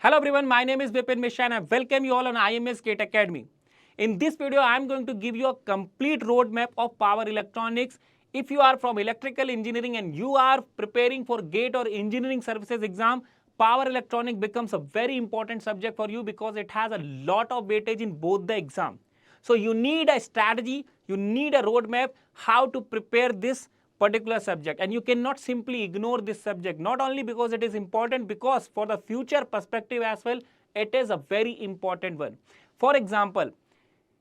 Hello everyone, my name is Vipin Mishra and I welcome you all on IMS Gate Academy. In this video, I am going to give you a complete roadmap of power electronics. If you are from electrical engineering and you are preparing for GATE or engineering services exam, power electronics becomes a very important subject for you because it has a lot of weightage in both the exam. So you need a strategy, you need a roadmap how to prepare this particular subject, and you cannot simply ignore this subject, not only because it is important, because for the future perspective as well it is a very important one. For example,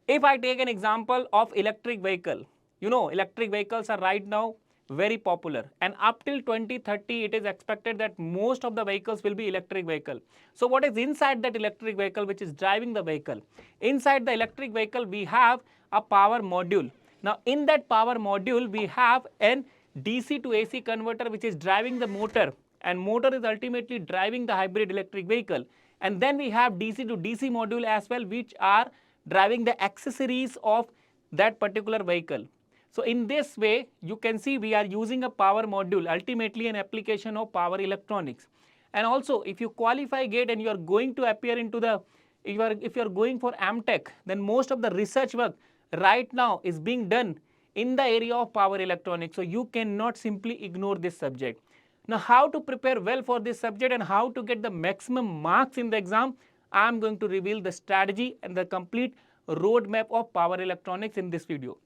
if I take an example of electric vehicle, electric vehicles are right now very popular, and up till 2030 it is expected that most of the vehicles will be electric vehicle. So what is inside that electric vehicle which is driving the vehicle? Inside the electric vehicle we have a power module. Now in that power module we have an DC to AC converter which is driving the motor, and motor is ultimately driving the hybrid electric vehicle. And then we have DC to DC module as well, which are driving the accessories of that particular vehicle. So in this way you can see we are using a power module, ultimately an application of power electronics. And also if you qualify GATE and you are going to appear into the, if you are going for AMTech, then most of the research work right now is being done in the area of power electronics. So you cannot simply ignore this subject. Now how to prepare well for this subject and how to get the maximum marks in the exam, I am going to reveal the strategy and the complete roadmap of power electronics in this video.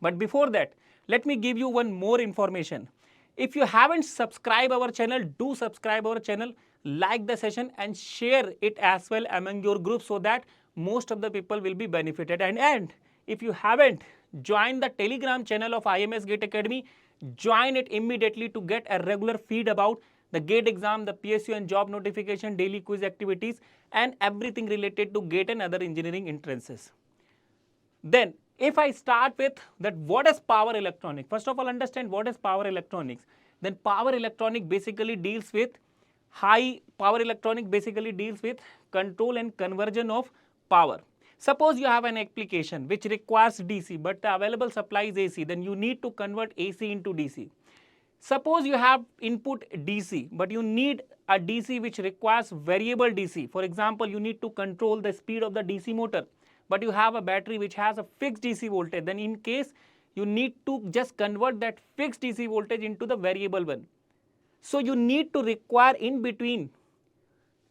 But before that, let me give you one more information. If you haven't subscribed our channel, do subscribe our channel, like the session and share it as well among your group so that most of the people will be benefited. And if you haven't joined the Telegram channel of IMS GATE Academy, join it immediately to get a regular feed about the GATE exam, the PSU and job notification, daily quiz activities and everything related to GATE and other engineering entrances. Then if I start with that, what is power electronics? First of all, understand what is power electronics. Then power electronics basically deals with control and conversion of power. Suppose you have an application which requires DC but the available supply is AC, then you need to convert AC into DC. Suppose you have input DC but you need a DC which requires variable DC. For example, you need to control the speed of the DC motor, but you have a battery which has a fixed DC voltage, then in case you need to just convert that fixed DC voltage into the variable one. So you need to require in between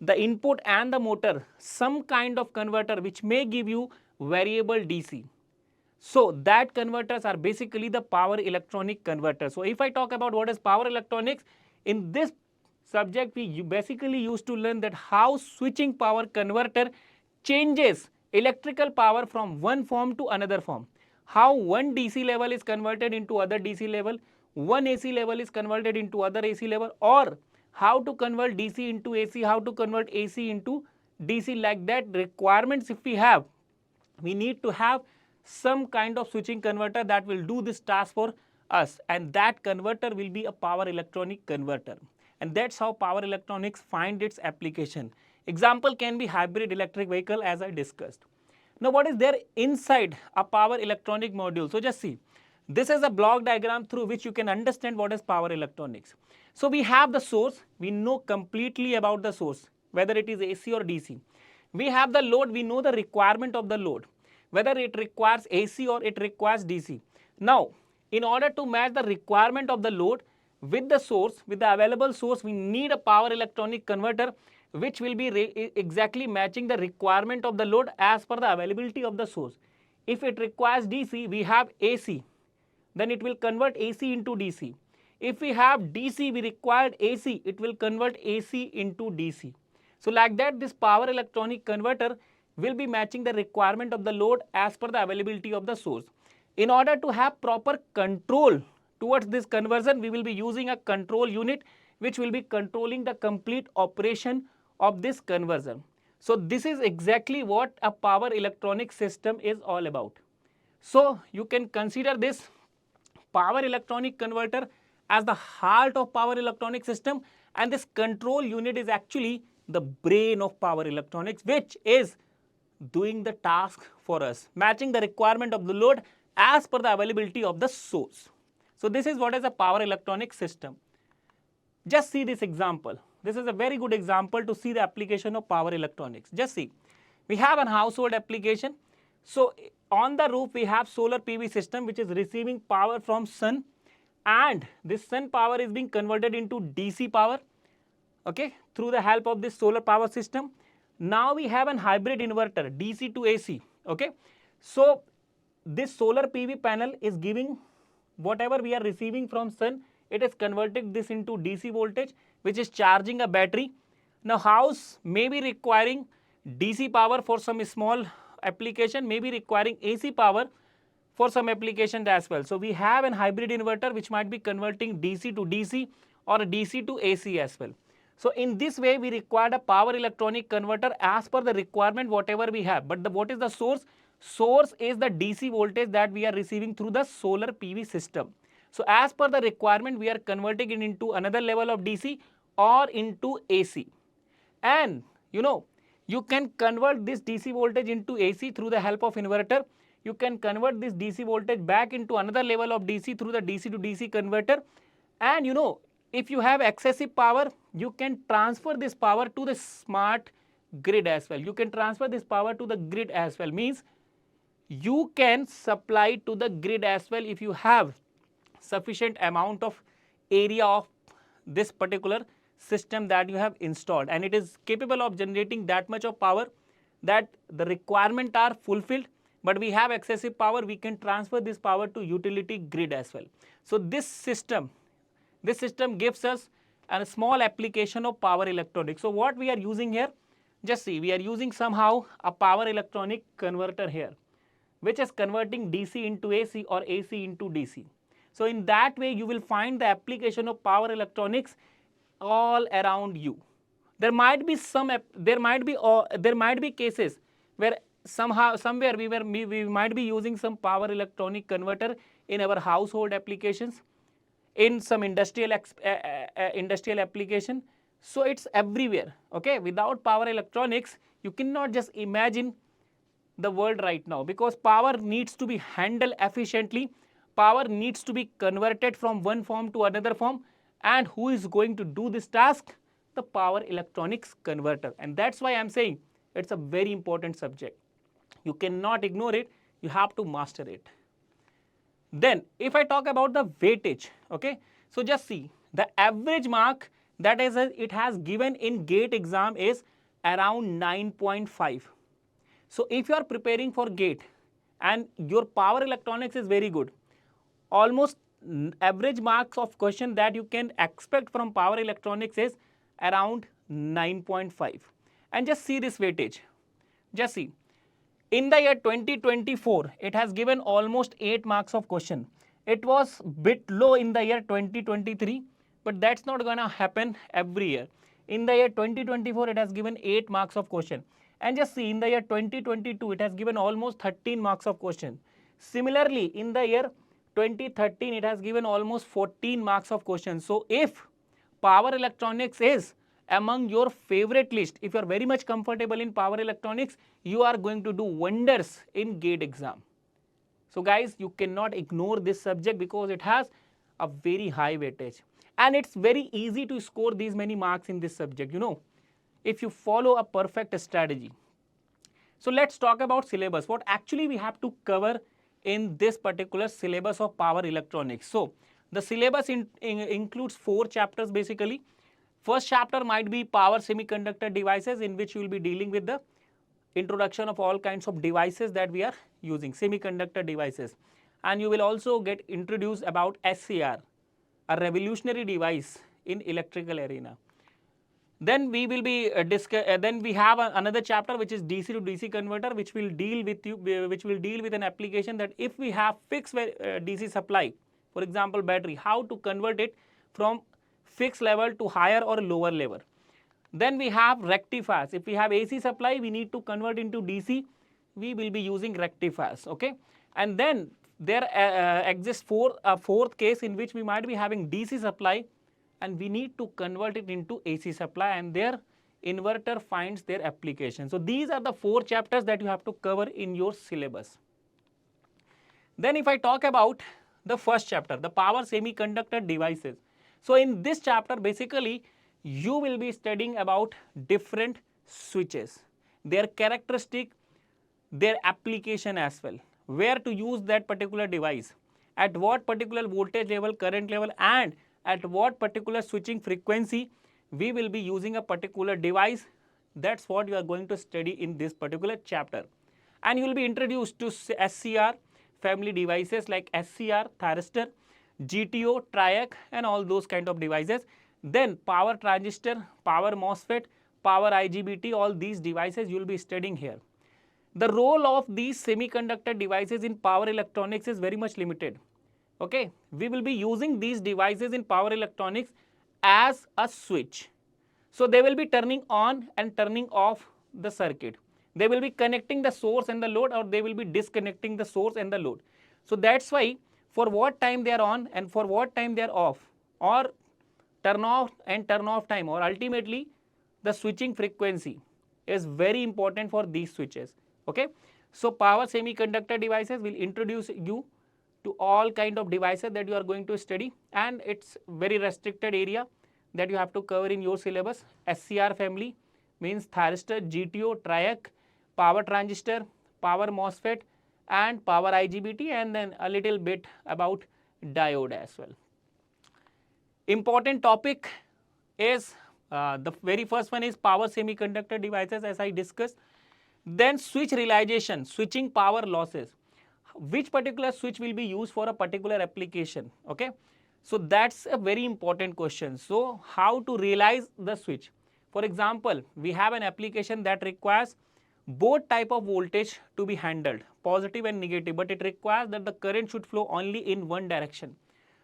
the input and the motor some kind of converter which may give you variable DC. So that converters are basically the power electronic converter. So if I talk about what is power electronics, in this subject we basically used to learn that how switching power converter changes electrical power from one form to another form. How one DC level is converted into other DC level, one AC level is converted into other AC level, or how to convert DC into AC, how to convert AC into DC. Like that requirements if we have, we need to have some kind of switching converter that will do this task for us, and that converter will be a power electronic converter. And that's how power electronics find its application. Example can be hybrid electric vehicle as I discussed. Now what is there inside a power electronic module? So just see, this is a block diagram through which you can understand what is power electronics. So we have the source, we know completely about the source, whether it is AC or DC. We have the load, we know the requirement of the load, whether it requires AC or it requires DC. Now, in order to match the requirement of the load with the source, with the available source, we need a power electronic converter which will be exactly matching the requirement of the load as per the availability of the source. If it requires DC, we have AC, then it will convert AC into DC. If we have DC, we required AC, it will convert AC into DC. So like that, this power electronic converter will be matching the requirement of the load as per the availability of the source. In order to have proper control towards this conversion, we will be using a control unit which will be controlling the complete operation of this conversion. So this is exactly what a power electronic system is all about. So you can consider this power electronic converter as the heart of power electronic system, and this control unit is actually the brain of power electronics, which is doing the task for us, matching the requirement of the load as per the availability of the source. So this is what is a power electronic system. Just see this example. This is a very good example to see the application of power electronics. Just see, we have a household application. So on the roof we have solar PV system which is receiving power from sun, and this sun power is being converted into DC power, okay, through the help of this solar power system. Now we have an hybrid inverter, DC to AC, okay. So this solar PV panel is giving whatever we are receiving from sun, it is converting this into DC voltage which is charging a battery. Now house may be requiring DC power for some small application, may be requiring AC power for some applications as well. So we have an hybrid inverter which might be converting DC to DC or DC to AC as well. So in this way we required a power electronic converter as per the requirement whatever we have. But what is the source? Source is the DC voltage that we are receiving through the solar PV system. So as per the requirement we are converting it into another level of DC or into AC. And you can convert this DC voltage into AC through the help of inverter. You can convert this DC voltage back into another level of DC through the DC to DC converter. And if you have excessive power, you can transfer this power to the smart grid as well. You can transfer this power to the grid as well. Means you can supply to the grid as well if you have sufficient amount of area of this particular system that you have installed, and it is capable of generating that much of power that the requirement are fulfilled, but we have excessive power, we can transfer this power to utility grid as well. So this system gives us a small application of power electronics. So what we are using here, just see, we are using somehow a power electronic converter here which is converting DC into AC or AC into DC. So in that way you will find the application of power electronics all around you. There might be cases where somewhere we might be using some power electronic converter in our household applications, in some industrial application. So it's everywhere, okay. Without power electronics you cannot just imagine the world right now, because power needs to be handled efficiently, power needs to be converted from one form to another form, and who is going to do this task? The power electronics converter. And that's why I'm saying it's a very important subject. You cannot ignore it, you have to master it. Then if I talk about the weightage, okay, so just see, the average mark that is it has given in GATE exam is around 9.5. So if you are preparing for GATE and your power electronics is very good, almost average marks of question that you can expect from power electronics is around 9.5. And just see this weightage. Just see, in the year 2024 it has given almost 8 marks of question. It was bit low in the year 2023, but that's not gonna happen every year. In the year 2024 it has given 8 marks of question. And just see, in the year 2022 it has given almost 13 marks of question. Similarly, in the year 2013 it has given almost 14 marks of question. So if power electronics is among your favorite list, if you are very much comfortable in power electronics, you are going to do wonders in GATE exam. So guys, you cannot ignore this subject because it has a very high weightage, and it's very easy to score these many marks in this subject, if you follow a perfect strategy. So let's talk about syllabus. What actually we have to cover in this particular syllabus of power electronics. So the syllabus includes 4 chapters basically. First chapter might be power semiconductor devices, in which you will be dealing with the introduction of all kinds of devices that we are using, semiconductor devices. And you will also get introduced about SCR, a revolutionary device in electrical arena. Then we will be then we have another chapter which is DC to DC converter, which will deal with an application that if we have fixed DC supply, for example battery, how to convert it from fixed level to higher or lower level. Then we have rectifiers. If we have AC supply, we need to convert into DC, we will be using rectifiers, okay. And then there exists a fourth case in which we might be having DC supply and we need to convert it into AC supply, and their inverter finds their application. So these are the 4 chapters that you have to cover in your syllabus. Then if I talk about the first chapter, the power semiconductor devices. So in this chapter basically you will be studying about different switches, their characteristic, their application as well, where to use that particular device, at what particular voltage level, current level, and at what particular switching frequency we will be using a particular device. That's what you are going to study in this particular chapter. And you will be introduced to SCR family devices like SCR, thyristor, GTO, triac, and all those kind of devices. Then power transistor, power MOSFET, power IGBT, all these devices you will be studying here. The role of these semiconductor devices in power electronics is very much limited. Okay, we will be using these devices in power electronics as a switch. So they will be turning on and turning off the circuit. They will be connecting the source and the load, or they will be disconnecting the source and the load. So that's why for what time they are on and for what time they are off, or turn off and turn off time, or ultimately the switching frequency is very important for these switches. Okay, so power semiconductor devices will introduce you to all kind of devices that you are going to study, and it's very restricted area that you have to cover in your syllabus. SCR family means thyristor, GTO, triac, power transistor, power MOSFET, and power IGBT, and then a little bit about diode as well. Important topic is the very first one is power semiconductor devices, as I discussed. Then switch realization, switching power losses. Which particular switch will be used for a particular application? Okay, so that's a very important question. So how to realize the switch? For example, we have an application that requires both type of voltage to be handled, positive and negative, but it requires that the current should flow only in one direction.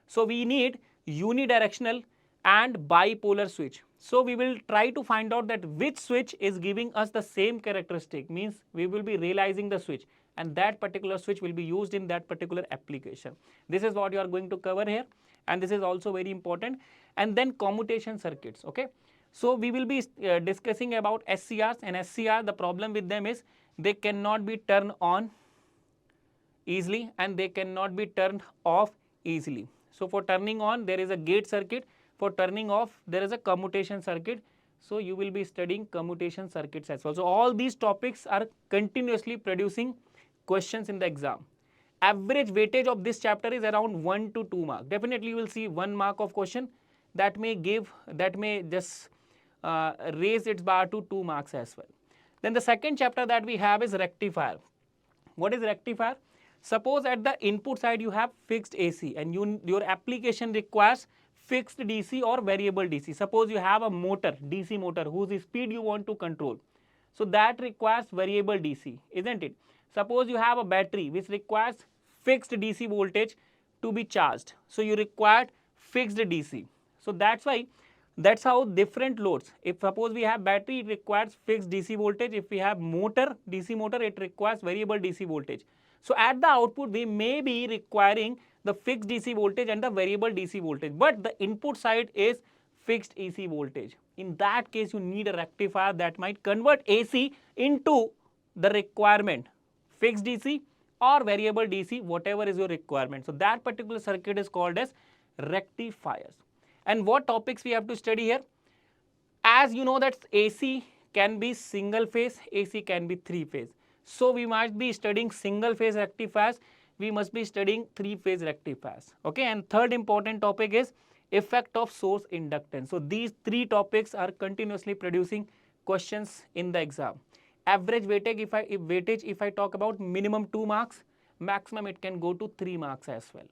So we need unidirectional and bipolar switch. So we will try to find out that which switch is giving us the same characteristic, means we will be realizing the switch, and that particular switch will be used in that particular application. This is what you are going to cover here, and this is also very important. And then commutation circuits. Okay, so we will be discussing about SCRs, and SCR, the problem with them is they cannot be turned on easily and they cannot be turned off easily. So for turning on there is a gate circuit, for turning off there is a commutation circuit. So you will be studying commutation circuits as well. So all these topics are continuously producing questions in the exam. Average weightage of this chapter is around 1 to 2 marks. Definitely you will see 1 mark of question that may just raise its bar to 2 marks as well. Then the second chapter that we have is rectifier. What is rectifier? Suppose at the input side you have fixed AC and your application requires fixed DC or variable DC. Suppose you have a motor, DC motor, whose speed you want to control. So that requires variable DC, isn't it? Suppose you have a battery which requires fixed DC voltage to be charged. So you require fixed DC. So that's how different loads. If suppose we have battery, it requires fixed DC voltage. If we have motor, DC motor, it requires variable DC voltage. So at the output, we may be requiring the fixed DC voltage and the variable DC voltage, but the input side is fixed AC voltage. In that case, you need a rectifier that might convert AC into the requirement, fixed DC or variable DC, whatever is your requirement. So that particular circuit is called as rectifiers. And what topics we have to study here? As you know that AC can be single phase, AC can be 3-phase. So we must be studying single phase rectifiers, we must be studying 3-phase rectifiers. Okay, and third important topic is effect of source inductance. So these 3 topics are continuously producing questions in the exam. Average weightage, if I talk about minimum 2 marks, maximum it can go to 3 marks as well.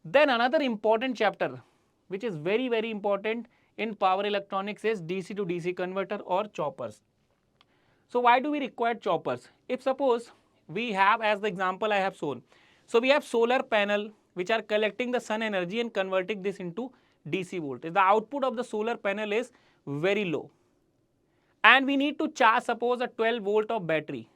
Then another important chapter which is very important in power electronics is DC to DC converter or choppers. So why do we require choppers? If suppose we have, as the example I have shown, so we have solar panel which are collecting the sun energy and converting this into DC voltage. The output of the solar panel is very low and we need to charge suppose a 12 volt of battery.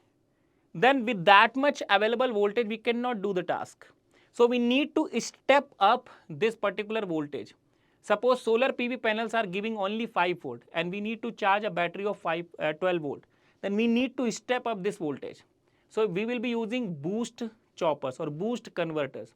Then with that much available voltage we cannot do the task. So we need to step up this particular voltage. Suppose solar PV panels are giving only 5 volt and we need to charge a battery of 12 volt. Then we need to step up this voltage. So we will be using boost choppers or boost converters.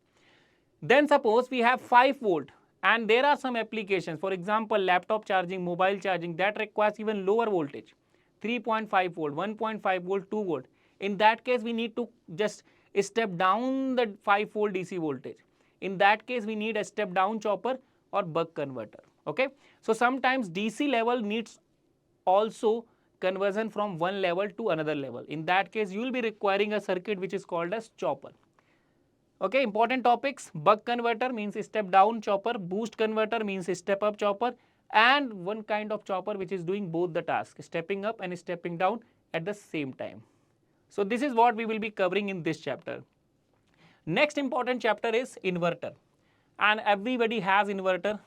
Then suppose we have 5 volt And there are some applications, for example, laptop charging, mobile charging, that requires even lower voltage, 3.5 volt, 1.5 volt, 2 volt. In that case, we need to just step down the 5 volt DC voltage. In that case, we need a step down chopper or buck converter. Okay, so sometimes DC level needs also conversion from one level to another level. In that case, you will be requiring a circuit which is called as chopper. Okay, important topics: buck converter means step down chopper, boost converter means step up chopper, and one kind of chopper which is doing both the tasks, stepping up and stepping down at the same time. So this is what we will be covering in this chapter. Next important chapter is inverter, and everybody has inverter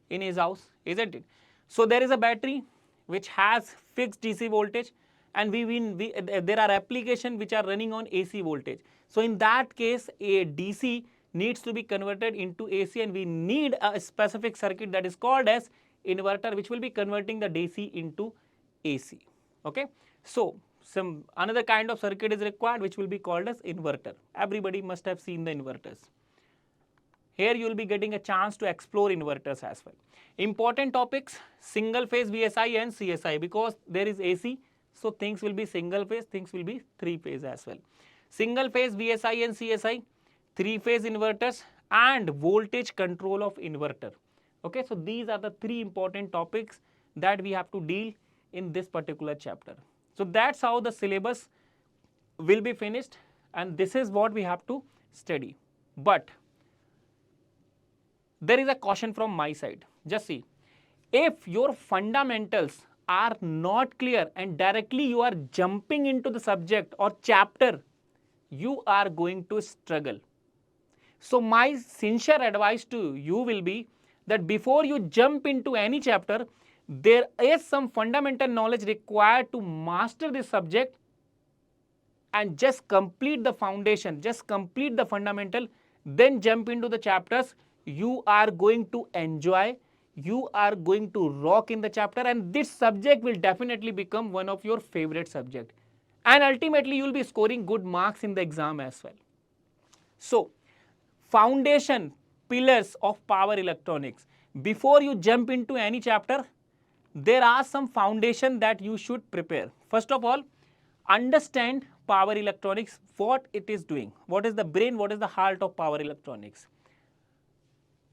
in his house, isn't it? So there is a battery which has fixed DC voltage, and there are applications which are running on AC voltage. So in that case, a DC needs to be converted into AC, and we need a specific circuit that is called as inverter, which will be converting the DC into AC. Okay, so some another kind of circuit is required which will be called as inverter. Everybody must have seen the inverters. Here you will be getting a chance to explore inverters as well. Important topics: single phase VSI and CSI, because there is AC, so things will be single phase, things will be three phase as well. Single phase VSI and CSI, three phase inverters, and voltage control of inverter. Okay, so these are the three important topics that we have to deal in this particular chapter. So that's how the syllabus will be finished, and this is what we have to study. But there is a caution from my side. Just see, if your fundamentals are not clear and directly you are jumping into the subject or chapter, you are going to struggle. So my sincere advice to you will be that before you jump into any chapter, there is some fundamental knowledge required to master this subject, and just complete the foundation, just complete the fundamental, then jump into the chapters. You are going to enjoy, you are going to rock in the chapter, and this subject will definitely become one of your favorite subject, and ultimately you will be scoring good marks in the exam as well. So foundation, pillars of power electronics. Before you jump into any chapter, there are some foundation that you should prepare. First of all, understand power electronics, what it is doing, what is the brain, what is the heart of power electronics.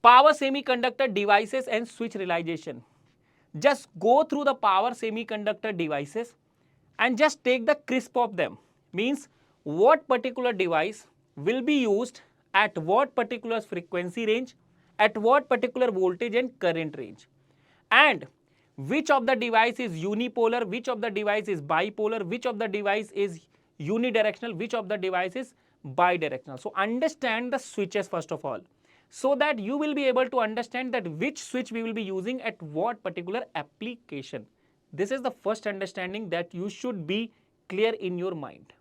Power semiconductor devices and switch realization. Just go through the power semiconductor devices and just take the crisp of them. Means what particular device will be used at what particular frequency range, at what particular voltage and current range, and which of the device is unipolar, which of the device is bipolar, which of the device is unidirectional, which of the device is bidirectional. So understand the switches first of all, so that you will be able to understand that which switch we will be using at what particular application. This is the first understanding that you should be clear in your mind.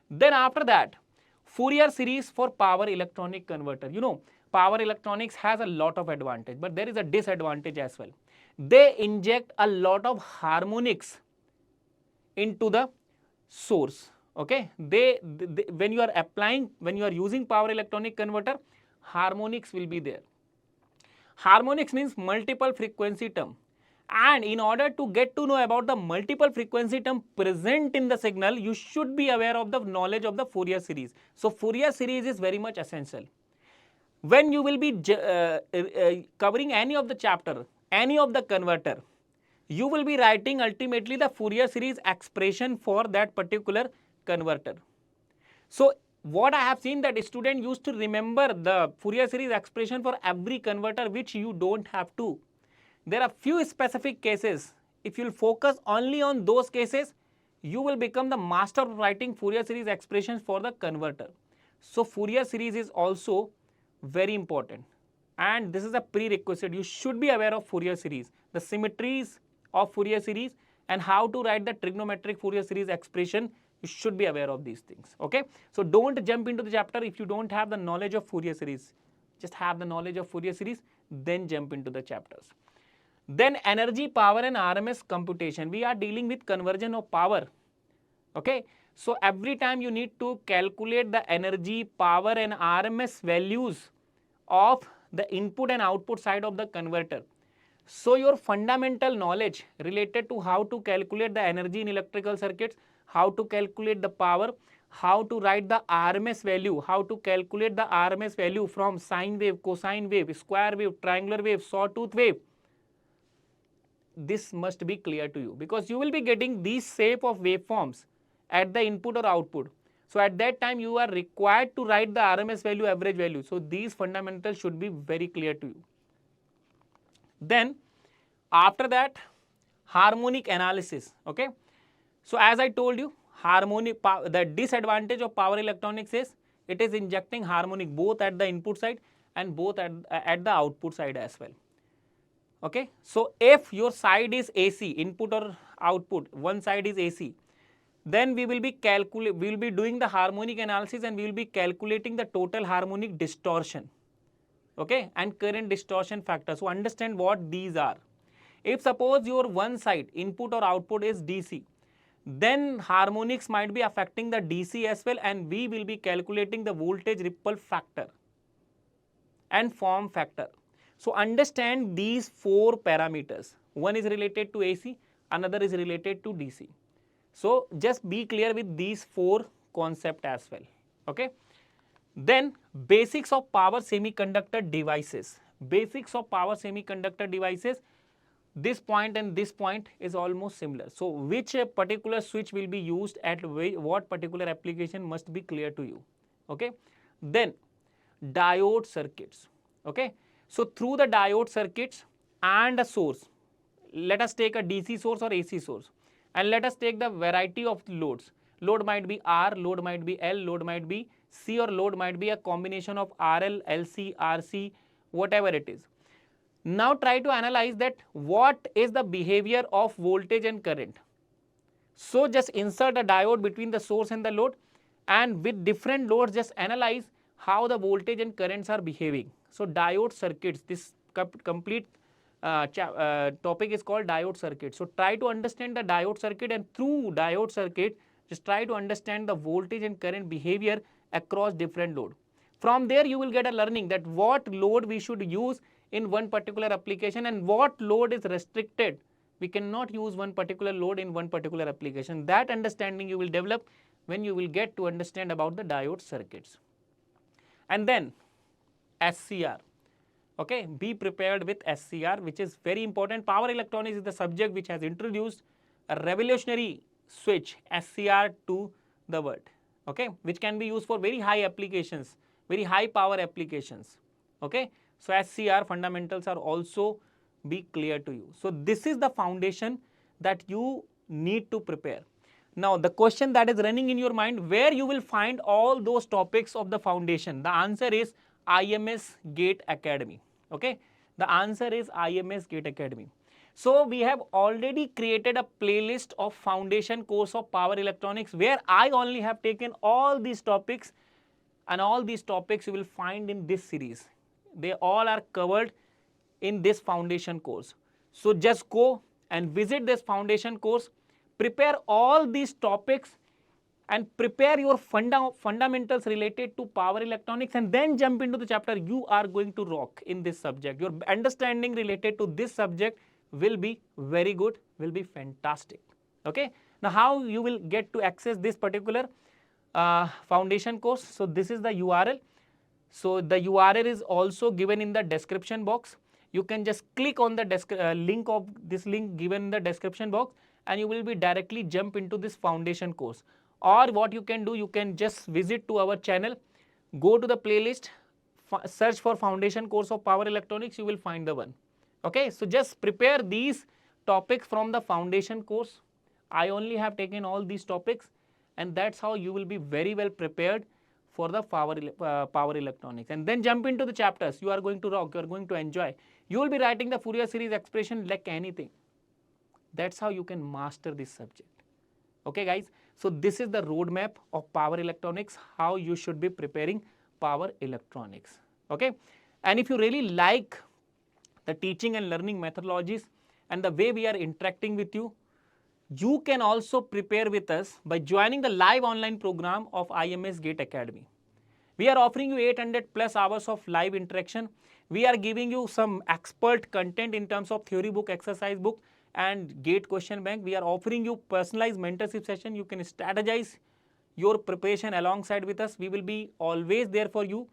Then after that, Fourier series for power electronic converter. You know, power electronics has a lot of advantage, but there is a disadvantage as well. They inject a lot of harmonics into the source. Okay, when you are applying, when you are using power electronic converter, harmonics will be there. Harmonics means multiple frequency term, and in order to get to know about the multiple frequency term present in the signal, you should be aware of the knowledge of the Fourier series. So Fourier series is very much essential. When you will be covering any of the chapter, any of the converter, you will be writing ultimately the Fourier series expression for that particular converter. So what I have seen that student used to remember the Fourier series expression for every converter, which you don't have to. There are few specific cases. If you will focus only on those cases, you will become the master of writing Fourier series expressions for the converter. So Fourier series is also very important, and this is a prerequisite. You should be aware of Fourier series, the symmetries of Fourier series, and how to write the trigonometric Fourier series expression. You should be aware of these things. Okay, so don't jump into the chapter if you don't have the knowledge of Fourier series. Just have the knowledge of Fourier series, then jump into the chapters. Then energy, power and RMS computation. We are dealing with conversion of power. Okay, so every time you need to calculate the energy, power and RMS values of the input and output side of the converter. So your fundamental knowledge related to how to calculate the energy in electrical circuits, how to calculate the power, how to write the RMS value, how to calculate the RMS value from sine wave, cosine wave, square wave, triangular wave, sawtooth wave, this must be clear to you, because you will be getting these shape of waveforms at the input or output. So at that time you are required to write the RMS value, average value. So these fundamentals should be very clear to you. Then after that, harmonic analysis. Okay, so as I told you, the disadvantage of power electronics is it is injecting harmonic both at the input side and both at the output side as well. Okay, so if your side is AC, input or output, one side is AC, then we will be doing the harmonic analysis and we will be calculating the total harmonic distortion, okay, and current distortion factor. So understand what these are. If suppose your one side input or output is DC, then harmonics might be affecting the DC as well, and we will be calculating the voltage ripple factor and form factor. So understand these four parameters. One is related to AC, another is related to DC. So just be clear with these four concepts as well. Okay. Then basics of power semiconductor devices. Basics of power semiconductor devices. This point and this point is almost similar. So which particular switch will be used at what particular application must be clear to you. Okay. Then diode circuits. Okay. So through the diode circuits and a source, let us take a DC source or AC source, and let us take the variety of loads. Load might be R, load might be L, load might be C, or load might be a combination of RL, LC, RC, whatever it is. Now try to analyze that what is the behavior of voltage and current. So just insert a diode between the source and the load, and with different loads just analyze how the voltage and currents are behaving. So diode circuits, this complete topic is called diode circuit. So try to understand the diode circuit, and through diode circuit just try to understand the voltage and current behavior across different load. From there you will get a learning that what load we should use in one particular application and what load is restricted. We cannot use one particular load in one particular application. That understanding you will develop when you will get to understand about the diode circuits. And then SCR. Okay, be prepared with SCR, which is very important. Power electronics is the subject which has introduced a revolutionary switch SCR to the world, okay, which can be used for very high applications, very high power applications. Okay, so SCR fundamentals are also be clear to you. So this is the foundation that you need to prepare. Now the question that is running in your mind, where you will find all those topics of the foundation? The answer is IMS Gate Academy. Okay, the answer is IMS Gate Academy. So we have already created a playlist of foundation course of power electronics, where I only have taken all these topics, and all these topics you will find in this series. They all are covered in this foundation course. So just go and visit this foundation course, prepare all these topics and prepare your fundamentals related to power electronics, and then jump into the chapter. You are going to rock in this subject. Your understanding related to this subject will be very good, will be fantastic. Okay. Now how you will get to access this particular foundation course? So this is the URL. So the URL is also given in the description box. You can just click on the link of this link given in the description box, and you will be directly jump into this foundation course. Or what you can do, you can just visit to our channel, go to the playlist, search for foundation course of power electronics, you will find the one. Okay, so just prepare these topics from the foundation course. I only have taken all these topics, and that's how you will be very well prepared for the power electronics. And then jump into the chapters. You are going to rock, you are going to enjoy. You will be writing the Fourier series expression like anything. That's how you can master this subject. Okay guys, so this is the roadmap of power electronics, how you should be preparing power electronics. Okay, and if you really like the teaching and learning methodologies and the way we are interacting with you, you can also prepare with us by joining the live online program of IMS Gate Academy. We are offering you 800 plus hours of live interaction. We are giving you some expert content in terms of theory book, exercise book, and gate question bank. We are offering you personalized mentorship session. You can strategize your preparation alongside with us. We will be always there for you,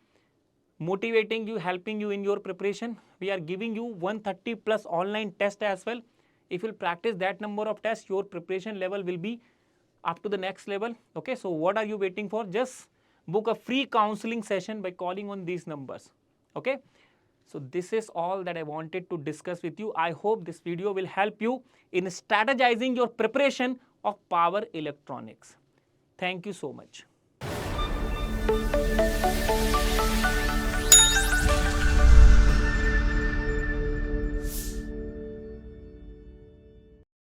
motivating you, helping you in your preparation. We are giving you 130 plus online test as well. If you practice that number of tests, your preparation level will be up to the next level. Okay, so what are you waiting for? Just book a free counseling session by calling on these numbers. Okay, so this is all that I wanted to discuss with you. I hope this video will help you in strategizing your preparation of power electronics. Thank you so much.